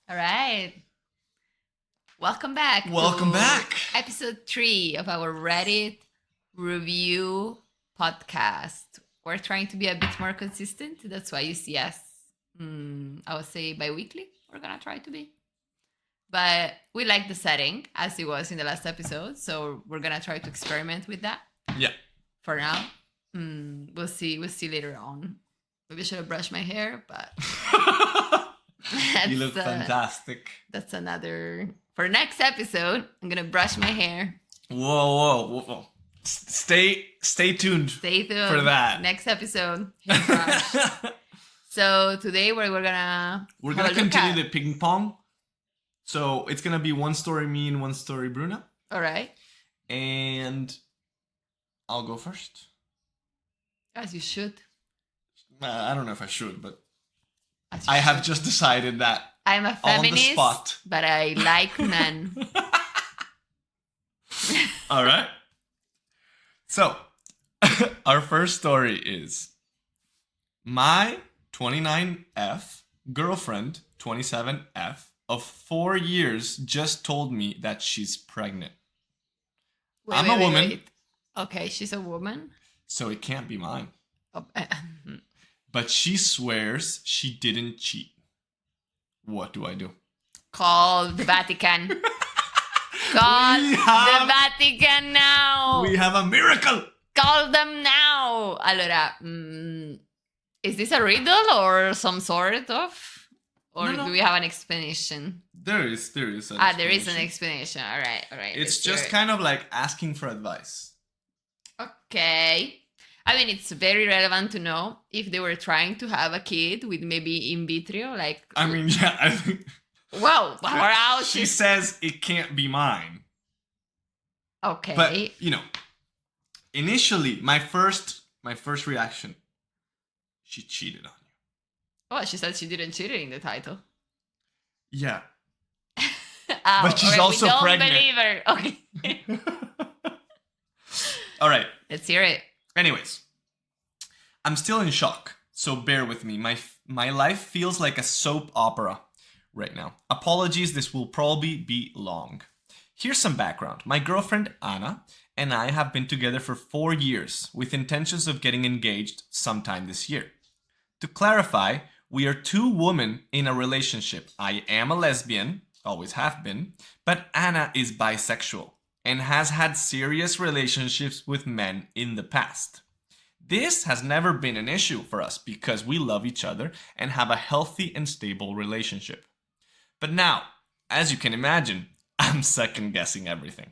All right. Welcome back. Welcome back. Episode 3 of our Reddit review podcast. We're trying to be a bit more consistent. That's why you see us, I would say bi-weekly. We're going to try to be. But we like the setting as it was in the last episode. So we're going to try to experiment with that. Yeah. For now. We'll see. We'll see later on. Maybe I should have brushed my hair, but... You look fantastic. That's another... For next episode, I'm going to brush my hair. Whoa. Stay tuned. Stay tuned for that. Next episode, hair brush. So today we're gonna continue the ping pong. So it's gonna be one story me and one story Bruna. All right. And I'll go first. As you should. I don't know if I should, but I have just decided that I'm a feminist, on the spot. But I like men. All right. So, our first story is my 29F girlfriend, 27F, of 4 years just told me that she's pregnant. I'm a woman. Wait. Okay, she's a woman. So it can't be mine. Oh, but she swears she didn't cheat. What do I do? Call the Vatican. Call the Vatican now. We have a miracle. Call them now. Allora, is this a riddle or some sort of? Or no. Do we have an explanation? There is an explanation. There is an explanation. All right. It's just kind of like asking for advice. Okay. I mean, it's very relevant to know if they were trying to have a kid with maybe in vitro, like... I mean, yeah, I think... Well, or how she says it can't be mine. Okay. But, initially, my first reaction, she cheated on you. Oh, she said she didn't cheat in the title. Yeah. But she's also pregnant. We don't believe her. Okay. All right. Let's hear it. Anyways, I'm still in shock, so bear with me. My life feels like a soap opera right now. Apologies, this will probably be long. Here's some background. My girlfriend, Anna, and I have been together for 4 years with intentions of getting engaged sometime this year. To clarify, we are 2 women in a relationship. I am a lesbian, always have been, but Anna is bisexual and has had serious relationships with men in the past. This has never been an issue for us because we love each other and have a healthy and stable relationship. But now, as you can imagine, I'm second-guessing everything.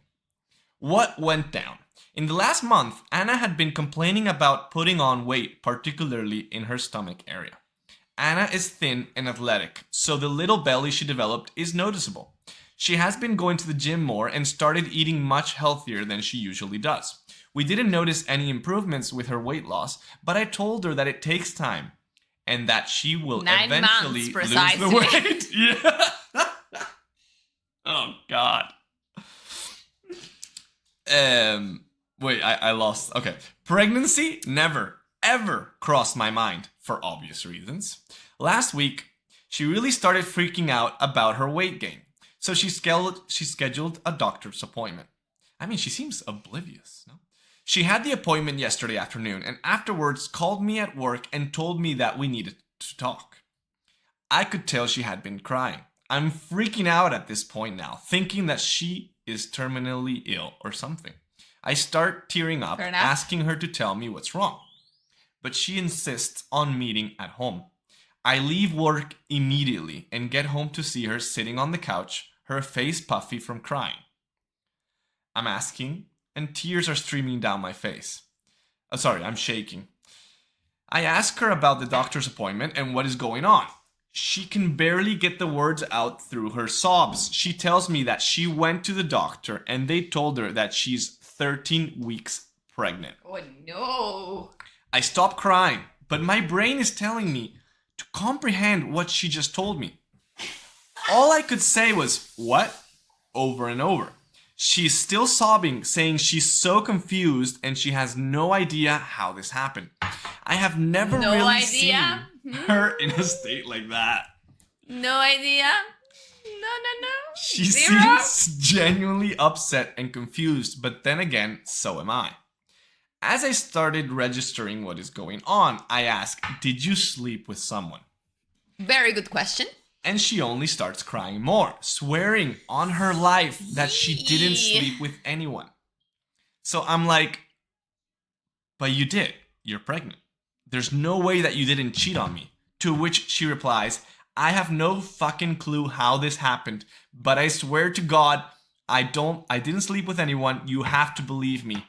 What went down? In the last month, Anna had been complaining about putting on weight, particularly in her stomach area. Anna is thin and athletic, so the little belly she developed is noticeable. She has been going to the gym more and started eating much healthier than she usually does. We didn't notice any improvements with her weight loss, but I told her that it takes time and that she will 9 eventually months, lose the weight. Yeah. Oh, God. Wait, I lost. Okay. Pregnancy never, ever crossed my mind for obvious reasons. Last week, she really started freaking out about her weight gain. So she scheduled a doctor's appointment. I mean, she seems oblivious, no? She had the appointment yesterday afternoon and afterwards called me at work and told me that we needed to talk. I could tell she had been crying. I'm freaking out at this point now, thinking that she is terminally ill or something. I start tearing up, asking her to tell me what's wrong. But she insists on meeting at home. I leave work immediately and get home to see her sitting on the couch, her face puffy from crying. I'm asking, and tears are streaming down my face. I'm shaking. I ask her about the doctor's appointment and what is going on. She can barely get the words out through her sobs. She tells me that she went to the doctor and they told her that she's 13 weeks pregnant. Oh no. I stop crying, but my brain is telling me to comprehend what she just told me. All I could say was, "What?" over and over. She's still sobbing, saying she's so confused and she has no idea how this happened. I have never seen her in a state like that. No idea? No. She Zero? seems genuinely upset and confused, but then again, so am I. As I started registering what is going on, I ask, "Did you sleep with someone?" Very good question. And she only starts crying more, swearing on her life that she didn't sleep with anyone. So I'm like, "But you did. You're pregnant. There's no way that you didn't cheat on me." To which she replies, "I have no fucking clue how this happened, but I swear to God, I didn't sleep with anyone. You have to believe me."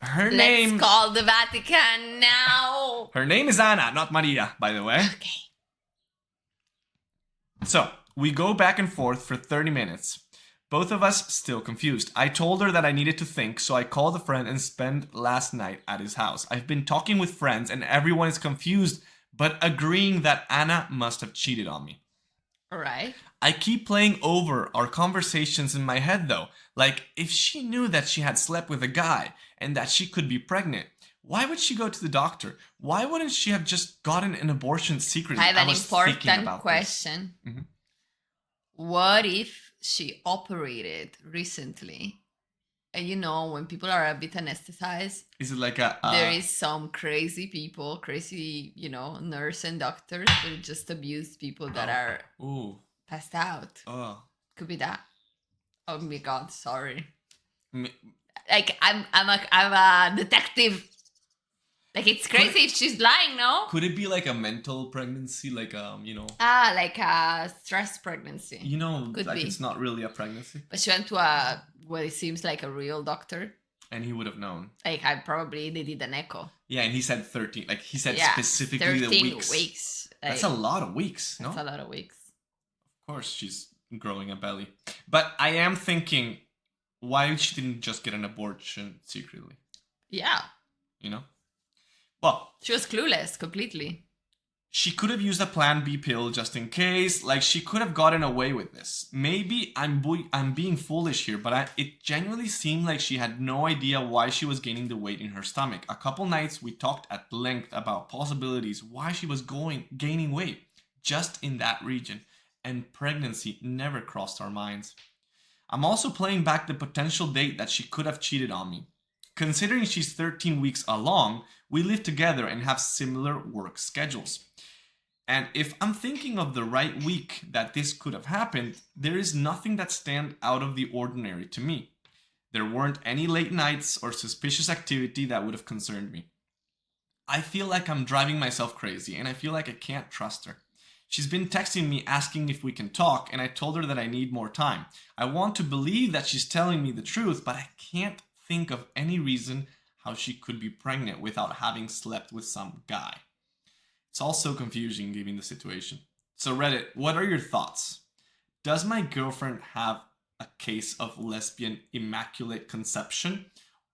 Let's call the Vatican now. Her name is Anna, not Maria, by the way. Okay. So, we go back and forth for 30 minutes. Both of us still confused. I told her that I needed to think, so I called a friend and spent last night at his house. I've been talking with friends and everyone is confused, but agreeing that Anna must have cheated on me. All right. I keep playing over our conversations in my head though. Like, if she knew that she had slept with a guy and that she could be pregnant, why would she go to the doctor? Why wouldn't she have just gotten an abortion secretly? I have an was thinking important about question. Mhm. What if she operated recently? And when people are a bit anesthetized, Is it like a... there is some crazy people, nurse and doctors that just abuse people that are Ooh. passed out. Oh. Could be that. Oh my God, sorry. Me- Like I'm a detective. Like it's crazy if she's lying, no? Could it be like a mental pregnancy, like Like a stress pregnancy. Could like be. it's not really a pregnancy, But she went to what it seems like a real doctor. and he would have known. Like they did an echo. Yeah, and he said 13. Like he said Yeah, specifically the 13 weeks. weeks. That's a lot of weeks, no? That's a lot of weeks. Of course, she's growing a belly. But I am thinking, why she didn't just get an abortion secretly? Yeah. Well, She was clueless completely. she could have used a Plan B pill just in case. Like, she could have gotten away with this. Maybe I'm being foolish here, but it genuinely seemed like she had no idea why she was gaining the weight in her stomach. A couple nights we talked at length about possibilities why she was gaining weight just in that region, and pregnancy never crossed our minds. I'm also playing back the potential date that she could have cheated on me. Considering she's 13 weeks along, we live together and have similar work schedules. And if I'm thinking of the right week that this could have happened, there is nothing that stands out of the ordinary to me. There weren't any late nights or suspicious activity that would have concerned me. I feel like I'm driving myself crazy, and I feel like I can't trust her. She's been texting me asking if we can talk, and I told her that I need more time. I want to believe that she's telling me the truth, but I can't think of any reason how she could be pregnant without having slept with some guy. It's all so confusing given the situation. So Reddit, what are your thoughts? Does my girlfriend have a case of lesbian immaculate conception?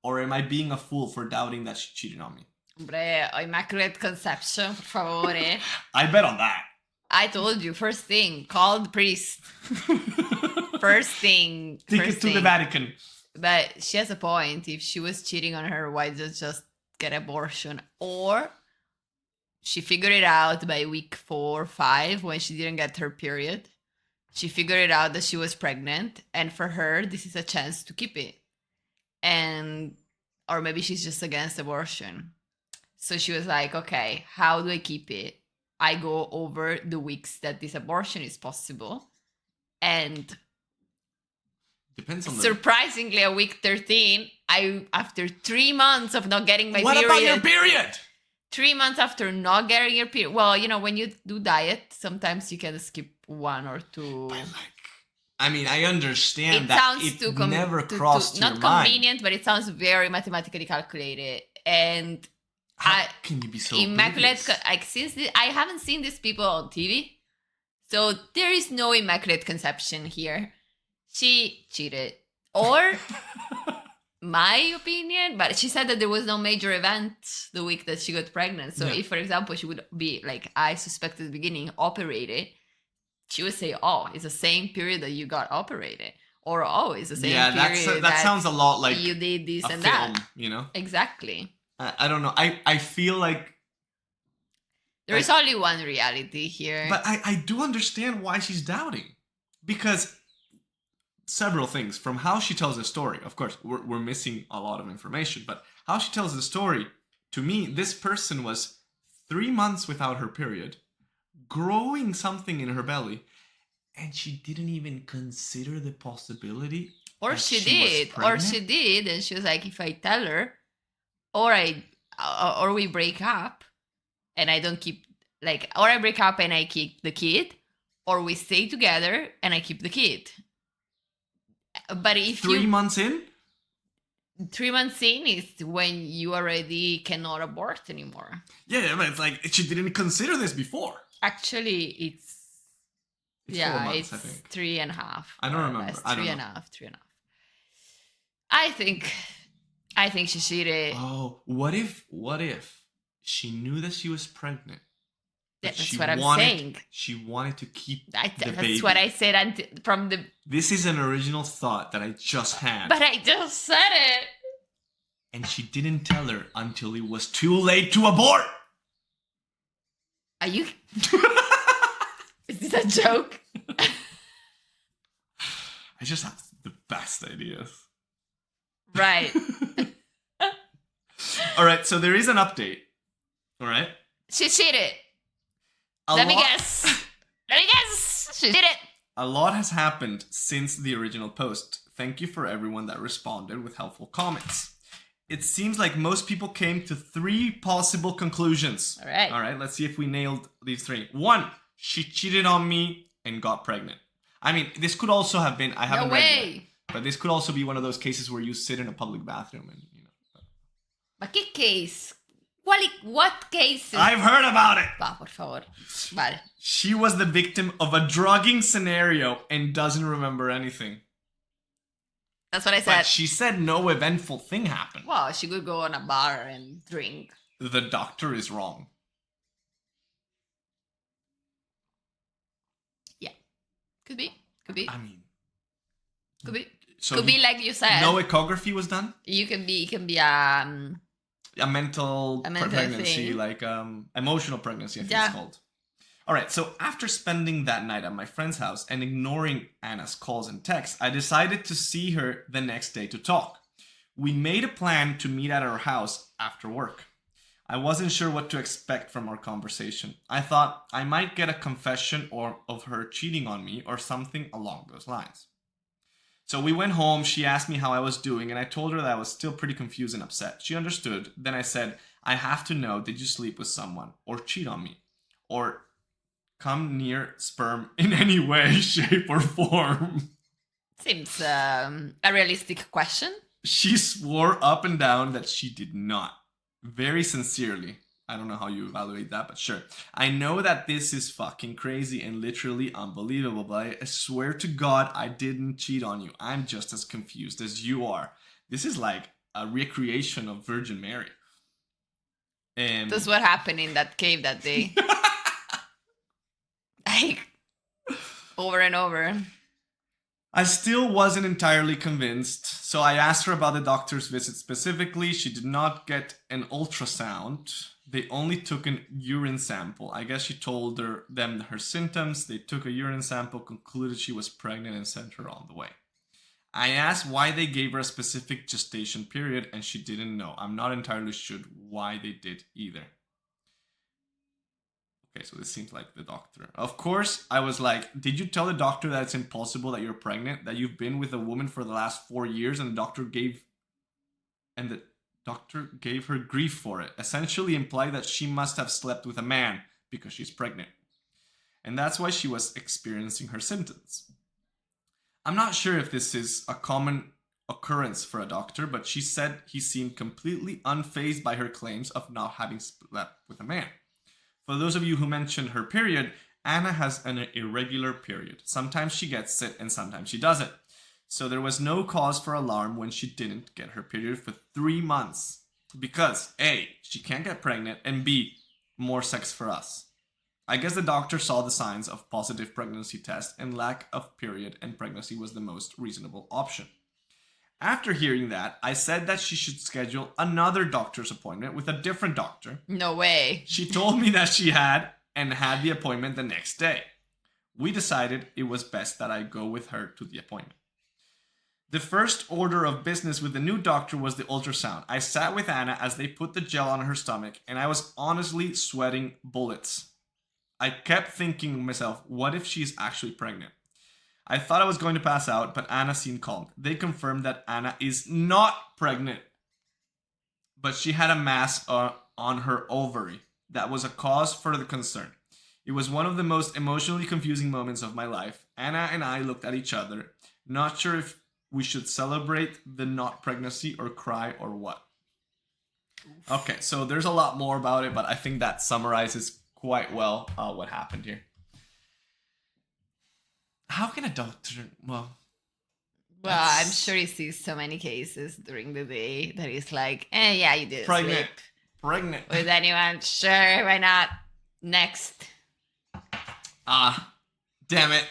Or am I being a fool for doubting that she cheated on me? Hombre, immaculate conception, por favore. I bet on that. I told you, first thing, call the priest. First thing. Take it to the Vatican. But she has a point. If she was cheating on her, why just get abortion? Or she figured it out by week 4 or 5 when she didn't get her period. She figured it out that she was pregnant, and for her, this is a chance to keep it. Or maybe she's just against abortion. So she was like, okay, how do I keep it? I go over the weeks that this abortion is possible. And depends on surprisingly, at week 13, after 3 months of not getting my period. What about your period? 3 months after not getting your period. Well, when you do diet, sometimes you can skip 1 or 2. But I understand it that sounds it never crossed your not mind. Convenient, but it sounds very mathematically calculated. And how can you be so immaculate? oblivious? I haven't seen these people on TV, so there is no immaculate conception here. She cheated, or my opinion, but she said that there was no major event the week that she got pregnant. So if, for example, she would be like, I suspect at the beginning, operated, she would say, oh, it's the same period that you got operated. Or, oh, it's the same period that sounds a lot like you did this a and film, that. you know? Exactly. I don't know. I feel like There is only one reality here. But I do understand why she's doubting. Because several things. From how she tells the story. Of course, we're missing a lot of information. But how she tells the story, to me, this person was 3 months without her period, growing something in her belly, and she didn't even consider the possibility. Or she did, and she was like, if I tell her, or we break up, and I don't keep, like, or I break up and I keep the kid, or we stay together and I keep the kid. But if 3 months in, 3 months in is when you already cannot abort anymore. Yeah, but it's like she didn't consider this before. Actually, it's 4 months, it's I think. 3.5. I don't remember. Three and a half. I think she cheated. Oh, what if she knew that she was pregnant? That's what I'm saying. She wanted to keep the that's baby. what I said from the... This is an original thought that I just had. But I just said it. And she didn't tell her until it was too late to abort. Are you... Is this a joke? I just have the best ideas. Right. All right, so there is an update. All right? She cheated. Let me guess. She did it. A lot has happened since the original post. Thank you for everyone that responded with helpful comments. It seems like most people came to 3 possible conclusions. All right. All right, let's see if we nailed these 3. 1, she cheated on me and got pregnant. I mean, this could also have been, I haven't read it, but this could also be one of those cases where you sit in a public bathroom and, you know. Ma che case? What cases? I've heard about it. Va, por favor. Vale. She was the victim of a drugging scenario and doesn't remember anything. That's what I said. But she said no eventful thing happened. Well, she could go on a bar and drink. The doctor is wrong. Yeah. Could be. I mean. Could be. So could be like you said. No ecography was done? It can be a mental pregnancy, thing. like emotional pregnancy, I think it's called. All right, so after spending that night at my friend's house and ignoring Anna's calls and texts, I decided to see her the next day to talk. We made a plan to meet at her house after work. I wasn't sure what to expect from our conversation. I thought I might get a confession of her cheating on me or something along those lines. So we went home, she asked me how I was doing, and I told her that I was still pretty confused and upset. She understood. Then I said, I have to know, did you sleep with someone? Or cheat on me? Or come near sperm in any way, shape, or form? Seems a realistic question. She swore up and down that she did not. Very sincerely. I don't know how you evaluate that, but sure. I know that this is fucking crazy and literally unbelievable, but I swear to God I didn't cheat on you. I'm just as confused as you are. This is like a recreation of Virgin Mary. That's what happened in that cave that day. Like, over and over. I still wasn't entirely convinced, so I asked her about the doctor's visit specifically. She did not get an ultrasound. They only took an urine sample. I guess she told them her symptoms. They took a urine sample, concluded she was pregnant, and sent her on the way. I asked why they gave her a specific gestation period, and she didn't know. I'm not entirely sure why they did either. Okay, so this seems like the doctor. Of course, I was like, did you tell the doctor that it's impossible that you're pregnant, that you've been with a woman for the last 4 years, and the doctor gave her grief for it, essentially implied that she must have slept with a man because she's pregnant. And that's why she was experiencing her symptoms. I'm not sure if this is a common occurrence for a doctor, but she said he seemed completely unfazed by her claims of not having slept with a man. For those of you who mentioned her period, Anna has an irregular period. Sometimes she gets it and sometimes she doesn't. So there was no cause for alarm when she didn't get her period for 3 months. Because A, she can't get pregnant, and B, more sex for us. I guess the doctor saw the signs of positive pregnancy test and lack of period, and pregnancy was the most reasonable option. After hearing that, I said that she should schedule another doctor's appointment with a different doctor. No way. She told me that she had and had the appointment the next day. We decided it was best that I go with her to the appointment. The first order of business with the new doctor was the ultrasound. I sat with Anna as they put the gel on her stomach, and I was honestly sweating bullets. I kept thinking to myself, what if she's actually pregnant? I thought I was going to pass out, but Anna seemed calm. They confirmed that Anna is not pregnant, but she had a mass on her ovary. That was a cause for the concern. It was one of the most emotionally confusing moments of my life. Anna and I looked at each other, not sure if we should celebrate the not pregnancy or cry or what. Okay, so there's a lot more about it, but I think that summarizes quite well what happened here. How can a doctor, Well, That's- I'm sure he sees so many cases during the day that he's like, yeah, you did pregnant, sleep pregnant. with anyone. Sure, why not? Next. Damn it.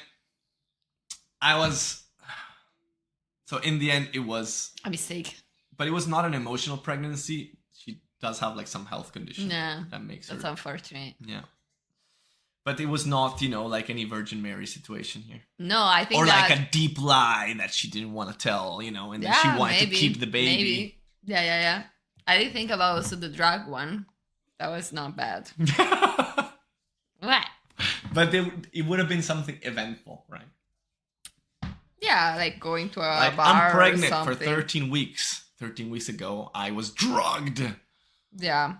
So in the end, it was, A mistake. but it was not an emotional pregnancy. She does have like some health condition No, that makes that's her, unfortunate. yeah. But it was not, like any Virgin Mary situation here. No, I think Or that, like a deep lie that she didn't want to tell, and then she wanted to keep the baby. Maybe. Yeah. I did think about also the drug one. That was not bad. What? But it would have been something eventful, right? Yeah, like going to a Like, bar I'm or pregnant for something. 13 weeks. 13 weeks ago, I was drugged. Yeah.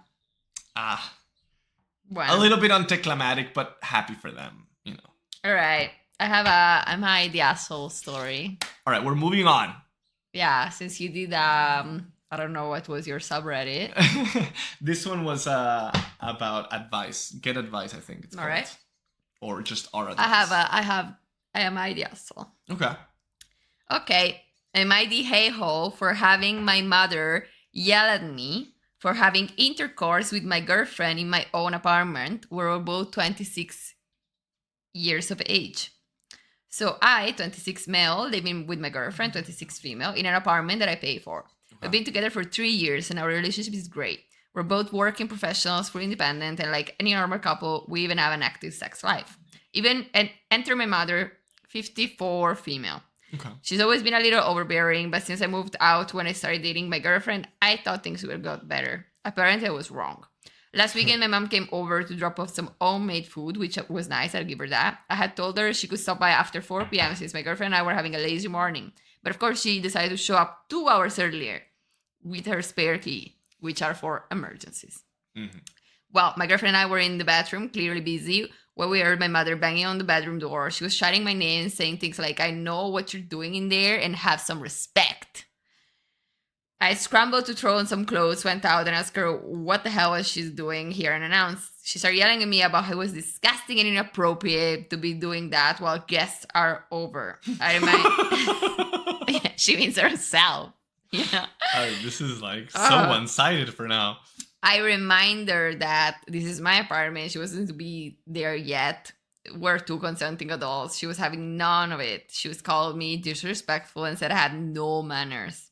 A little bit anticlimactic, but happy for them, All right. I have Am I the asshole story. All right, we're moving on. Yeah, since you did I don't know what was your subreddit. This one was about advice. Get advice, I think it's called. All right. Or just our advice. I am I the asshole. Okay. Okay. Am I the hey-ho for having my mother yell at me for having intercourse with my girlfriend in my own apartment? We're both 26 years of age. So I, 26 male, living with my girlfriend, 26 female, in an apartment that I pay for. Okay. We've been together for 3 years and our relationship is great. We're both working professionals, fully independent, and like any normal couple, we even have an active sex life. And enter my mother, 54 female. Okay. She's always been a little overbearing, but since I moved out when I started dating my girlfriend, I thought things would get better. Apparently, I was wrong. Last weekend, my mom came over to drop off some homemade food, which was nice. I'll give her that. I had told her she could stop by after 4 p.m. since my girlfriend and I were having a lazy morning. But of course, she decided to show up 2 hours earlier with her spare key, which are for emergencies. Mm-hmm. Well, my girlfriend and I were in the bathroom, clearly busy, when we heard my mother banging on the bedroom door. She was shouting my name, saying things like, I know what you're doing in there and have some respect. I scrambled to throw on some clothes, went out and asked her what the hell was she doing here and announced. She started yelling at me about how it was disgusting and inappropriate to be doing that while guests are over. I remind... Yeah, she means herself. Yeah. This is like so one-sided for now. I remind her that this is my apartment. She wasn't to be there yet. We're 2 consenting adults. She was having none of it. She was called me disrespectful and said I had no manners.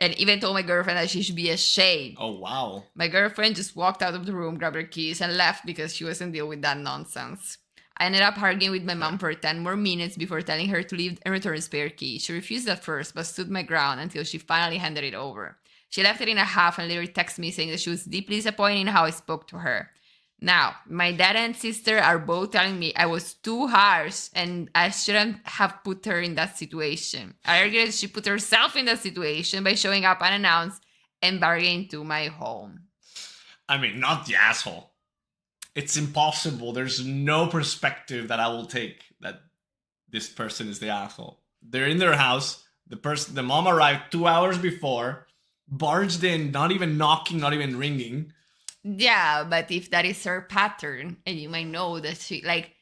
And even told my girlfriend that she should be ashamed. Oh, wow. My girlfriend just walked out of the room, grabbed her keys, and left because she wasn't dealing with that nonsense. I ended up arguing with my mom for 10 more minutes before telling her to leave and return spare key. She refused at first, but stood my ground until she finally handed it over. She left it in a half and later texted me saying that she was deeply disappointed in how I spoke to her. Now, my dad and sister are both telling me I was too harsh and I shouldn't have put her in that situation. I argue that she put herself in that situation by showing up unannounced and barging into my home. I mean, not the asshole. It's impossible. There's no perspective that I will take that this person is the asshole. They're in their house. The mom arrived 2 hours before, barged in, not even knocking, not even ringing. Yeah, but if that is her pattern, and you might know that she, like,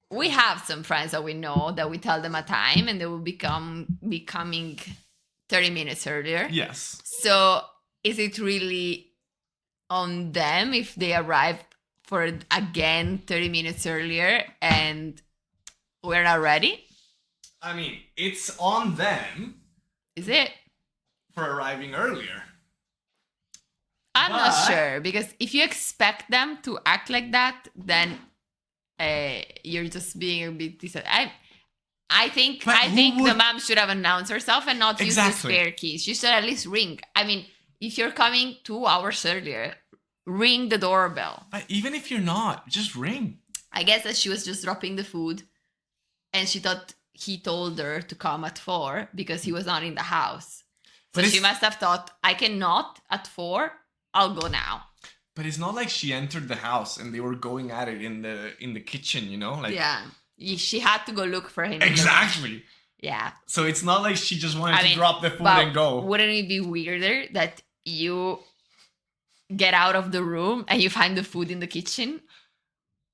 we have some friends that we know that we tell them a time and they will be coming 30 minutes earlier. Yes. So is it really on them if they arrive for, again, 30 minutes earlier and we're not ready? I mean, it's on them Is it? for arriving earlier. I'm not But- sure, because if you expect them to act like that, then you're just being a bit I think But who the would- mom should have announced herself and not use the Exactly. spare keys. She should at least ring. I mean, if you're coming 2 hours earlier, ring the doorbell. But even if you're not, just ring. I guess that she was just dropping the food, and she thought he told her to come at 4 because he was not in the house. So But she it's- must have thought, I cannot at 4. I'll go now. But it's not like she entered the house and they were going at it in the kitchen, you know? Like Yeah. She had to go look for him. in the- exactly. Yeah. So it's not like she just wanted I to mean, drop the food but and go. wouldn't it be weirder that you get out of the room and you find the food in the kitchen?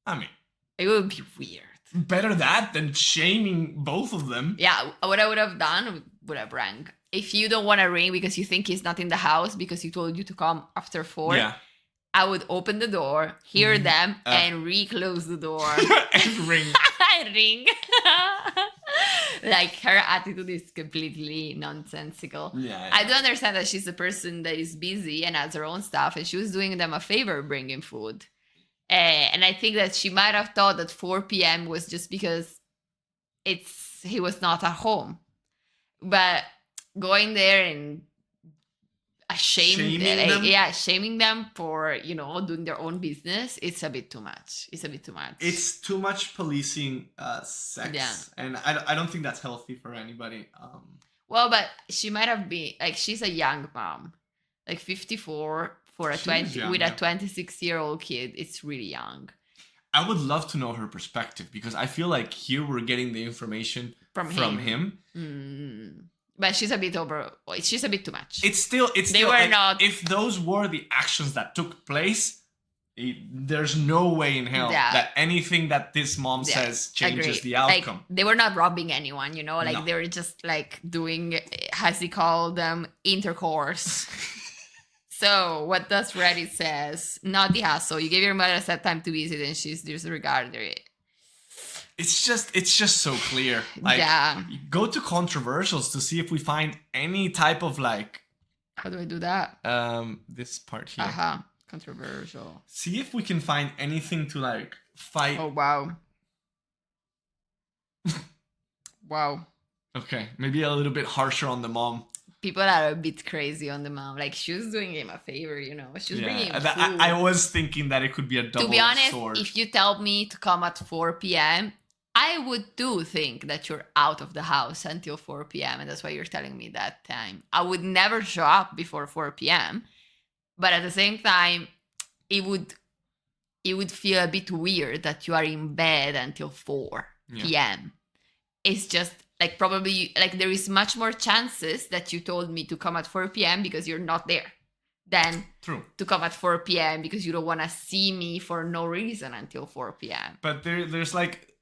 I mean, It would be weird. better that than shaming both of them. Yeah, what I would have done would have rang. If you don't want to ring because you think he's not in the house because he told you to come after 4, Yeah. I would open the door, hear Mhm. them, and reclose the door. And ring. I ring. Like, her attitude is completely nonsensical. Yeah. I do understand that she's a person that is busy and has her own stuff, and she was doing them a favor bringing food. And I think that she might have thought that 4 p.m. was just because he was not at home. But going there and Shaming them? shaming them for, doing their own business, it's a bit too much. It's a bit too much. It's too much policing sex. Yeah. And I don't think that's healthy for anybody. Well, but she might have been, like, she's a young mom. Like 54 for a She is 20 young, with yeah. a 26-year-old kid. It's really young. I would love to know her perspective because I feel like here we're getting the information From him. Mm. But she's a bit she's a bit too much. It's still They still, were like, not- if those were the actions that took place, there's no way in hell Yeah. that anything that this mom Yeah, says changes Agree. the outcome. Like, they were not robbing anyone, like No. they were just like doing, as he called them, intercourse. So what does Reddit says? Not the hassle. You gave your mother a set time to visit and she's disregarded it. It's just so clear. Like, Yeah. go to controversials to see if we find any type of like How do I do that? this part here. Uh-huh. Controversial. See if we can find anything to like fight. Oh, wow. Wow. Okay, maybe a little bit harsher on the mom. People are a bit crazy on the mom. Like, she was doing him a favor, She was bringing him food. I was thinking that it could be a double To be honest, sword. if you tell me to come at 4 p.m., I would think that you're out of the house until 4 p.m. And that's why you're telling me that time. I would never show up before 4 p.m. But at the same time, it would feel a bit weird that you are in bed until 4 Yeah. p.m. It's just like, probably, like, there is much more chances that you told me to come at 4 p.m. because you're not there than True. to come at 4 p.m. because you don't want to see me for no reason until 4 p.m. But there's like,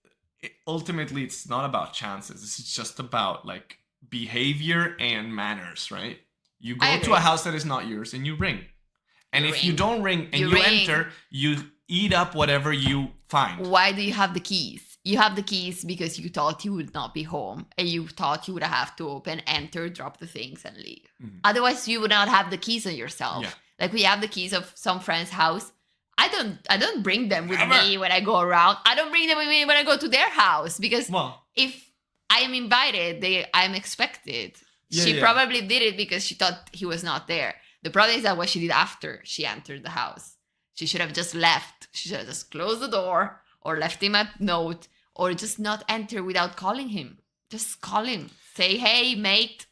ultimately, it's not about chances. It's just about like behavior and manners, right? You go I to agree. a house that is not yours and you ring. And You if you ring. don't ring and You you ring. enter, you eat up whatever you find. Why do you have the keys? You have the keys because you thought you would not be home and you thought you would have to open, enter, drop the things and leave. Mhm. Otherwise, you would not have the keys on yourself. Yeah. Like, we have the keys of some friend's house. I don't bring them with Ever. me when I go around. I don't bring them with me when I go to their house because Well, if I am invited, I'm expected. Yeah, She yeah. probably did it because she thought he was not there. The problem is that what she did after she entered the house. She should have just left. She should have just closed the door or left him a note or just not enter without calling him. Just call him. Say, hey, mate,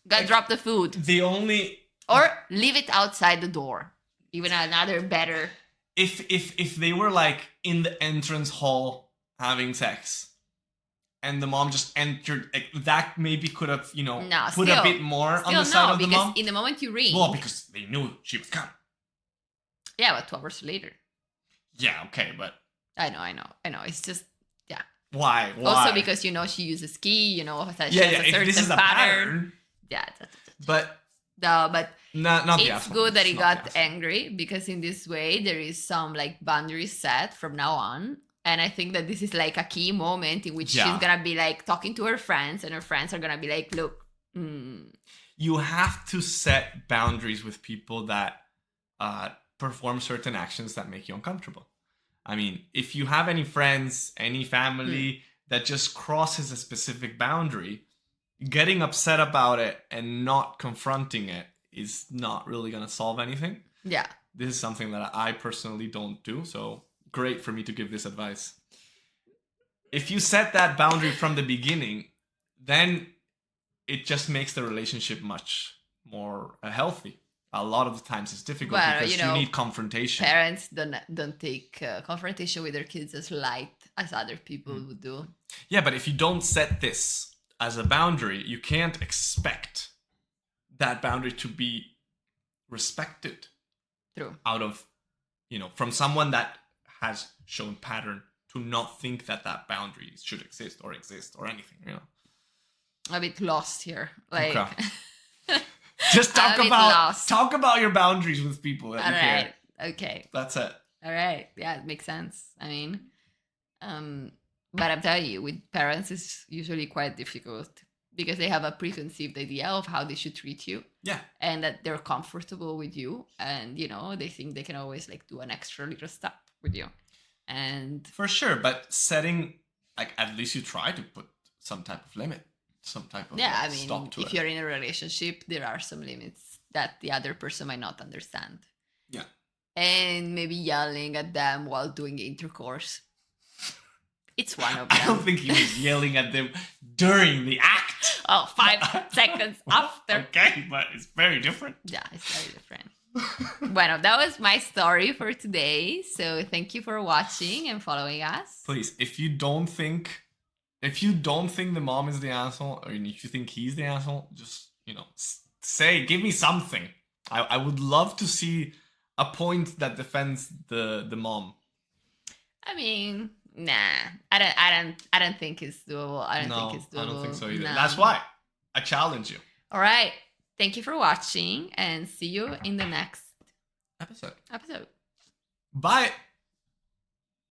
gotta drop the food. the only Or leave it outside the door. Even another better. if they were like in the entrance hall having sex and the mom just entered, like, that maybe could have, No, put still- a bit more on Still the side no, of the because mom. in the moment you ring. Well, because they knew she was coming. Yeah, but 2 hours later. Yeah, okay, but I know. It's just, yeah. why? Also because, she uses key, that she yeah, has yeah. a If certain this is a pattern, Yeah. but No, but not the it's asshole. good that he It's not the got asshole. angry because in this way there is some like boundaries set from now on. And I think that this is like a key moment in which Yeah. she's gonna be like talking to her friends and her friends are gonna be like, look, Mm. You have to set boundaries with people that perform certain actions that make you uncomfortable. I mean, if you have any friends, any family that just crosses a specific boundary, getting upset about it and not confronting it is not really going to solve anything. Yeah. This is something that I personally don't do, so great for me to give this advice. If you set that boundary from the beginning, then it just makes the relationship much more healthy. A lot of the times it's difficult Well, because you need confrontation. Parents don't take confrontation with their kids as light as other people would do. Yeah, but if you don't set this as a boundary, you can't expect that boundary to be respected. True. Out of, from someone that has shown pattern to not think that boundary should exist or anything, A bit lost here. Like, okay. Just talk about your boundaries with people that you care. Okay. That's it. All right. Yeah, it makes sense. I mean, but I'm telling you, with parents, it's usually quite difficult because they have a preconceived idea of how they should treat you. Yeah. And that they're comfortable with you. And, they think they can always like do an extra little step with you. And for sure, but setting, like, at least you try to put some type of limit, some type of stop to it. If you're in a relationship, there are some limits that the other person might not understand. Yeah. And maybe yelling at them while doing intercourse. It's one of them. I don't think he was yelling at them during the act. Oh, 5 seconds after. Okay, but it's very different. Yeah, it's very different. Bueno, that was my story for today. So thank you for watching and following us. Please, if you don't think the mom is the asshole, or if you think he's the asshole, just, give me something. I would love to see a point that defends the mom. I mean, nah, I don't think it's doable. I don't think it's doable. I don't think so either. No. That's why I challenge you. All right. Thank you for watching and see you in the next episode. episode. Bye.